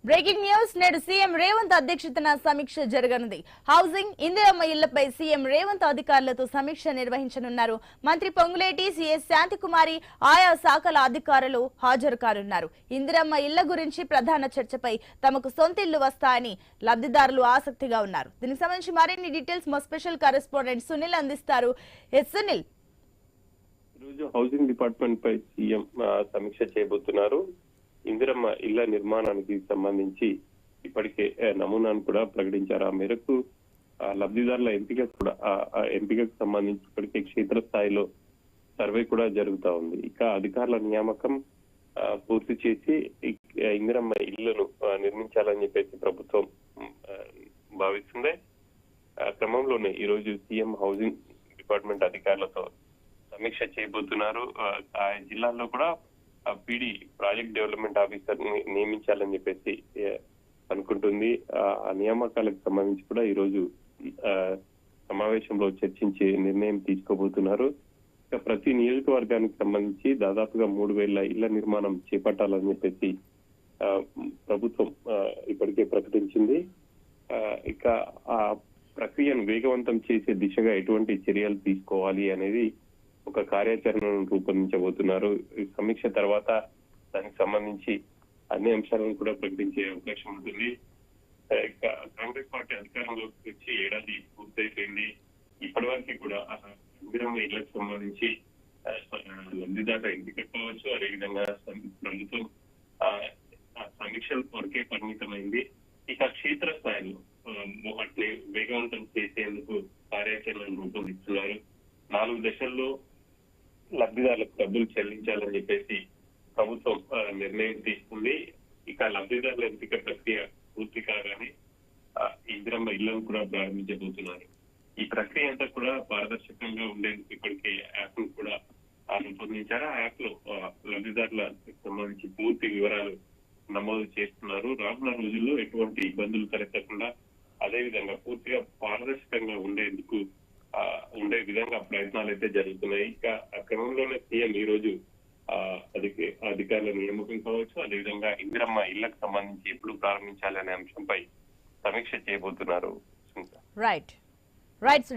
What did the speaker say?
Breaking news నేడు CM Revanth అధ్యక్షతన సమీక్ష జరగనుంది. హౌసింగ్, ఇందిరమ్మ ఇళ్లపై సీఎం రేవంత్ అధికారులతో సమీక్ష నిర్వహించనున్నారు. మంత్రి పొంగులేటి, సీఎస్ శాంతికుమారి, ఆయా శాఖల అధికారులు హాజరు కానున్నారు. ఇందిరమ్మ ఇళ్ల గురించి ప్రధాన చర్చపై తమకు సొంతిళ్లు వస్తాయని లబ్ధిదారులు ఆసక్తిగా ఉన్నారు. దీనికి సంబంధించి మరిన్ని డీటెయిల్స్ మా స్పెషల్ కరెస్పాండెంట్ సునీల్ అందిస్తారు. సునీల్, ఈరోజు హౌసింగ్ డిపార్ట్మెంట్ పై సీఎం సమీక్ష చేయబోతున్నారు. ఇందిరమ్మ ఇళ్ల నిర్మాణానికి సంబంధించి ఇప్పటికే నమూనాను కూడా ప్రకటించారు. ఆ మేరకు లబ్ధిదారుల ఎంపికకు సంబంధించి ఇప్పటికే క్షేత్రస్థాయిలో సర్వే కూడా జరుగుతా ఉంది. ఇక అధికారుల నియామకం పూర్తి చేసి ఇందిరమ్మ ఇళ్లను నిర్మించాలని చెప్పేసి ప్రభుత్వం భావిస్తుంది. క్రమంలోనే ఈ రోజు సీఎం హౌసింగ్ డిపార్ట్మెంట్ అధికారులతో సమీక్ష చేయబోతున్నారు. ఆ జిల్లాల్లో కూడా పీడీ ప్రాజెక్ట్ డెవలప్మెంట్ ఆఫీసర్ నియమించాలని చెప్పేసి అనుకుంటుంది. ఆ నియామకాలకు సంబంధించి కూడా ఈ రోజు సమావేశంలో చర్చించి నిర్ణయం తీసుకోబోతున్నారు. ఇక ప్రతి నియోజకవర్గానికి సంబంధించి దాదాపుగా 3,000 ఇళ్ల నిర్మాణం చేపట్టాలని చెప్పేసి ప్రభుత్వం ఇప్పటికే ప్రకటించింది. ఇక ఆ ప్రక్రియను వేగవంతం చేసే దిశగా ఎటువంటి చర్యలు తీసుకోవాలి అనేది ఒక కార్యాచరణను రూపొందించబోతున్నారు. ఈ సమీక్ష తర్వాత దానికి సంబంధించి అన్ని అంశాలను కూడా ప్రకటించే అవకాశం ఉంటుంది. కాంగ్రెస్ పార్టీ అధికారంలోకి వచ్చి ఏడాది పూర్తయిపోయింది. ఇప్పటి వరకు కూడా ఇందిరమ్మ ఇళ్లకు సంబంధించి లబ్ధిదారుల ఎంపిక కావచ్చు, అదేవిధంగా ప్రభుత్వం సమీక్షల వరకే పరిమితమైంది. ఇక క్షేత్రస్థాయిలో వాటిని వేగవంతం చేసేందుకు కార్యాచరణను రూపొందిస్తున్నారు. 4 దశల్లో లబ్ధిదారులకు డబ్బులు చెల్లించాలని చెప్పేసి ప్రభుత్వం నిర్ణయం తీసుకుంది. ఇక లబ్ధిదారుల ఎంపిక ప్రక్రియ పూర్తి కాగానే ఇందిరమ్మ ఇళ్లను కూడా ప్రారంభించబోతున్నారు. ఈ ప్రక్రియ అంతా కూడా పారదర్శకంగా ఉండేందుకు ఇప్పటికే యాప్ ను కూడా రూపొందించారు. ఆ యాప్ లో లబ్ధిదారులకు సంబంధించి పూర్తి వివరాలు నమోదు చేస్తున్నారు. రానున్న రోజుల్లో ఎటువంటి ఇబ్బందులు తలెత్తకుండా అదేవిధంగా పూర్తిగా పారదర్శకంగా ఉండేందుకు ఉండే విధంగా ప్రయత్నాలు అయితే జరుగుతున్నాయి. ఇక ఆ క్రమంలోనే సీఎం ఈ రోజు అధికారుల నియామకం కావచ్చు, అదేవిధంగా ఇందిరమ్మ ఇళ్లకు సంబంధించి ఎప్పుడు ప్రారంభించాలి అనే అంశంపై సమీక్ష చేయబోతున్నారు. Right right.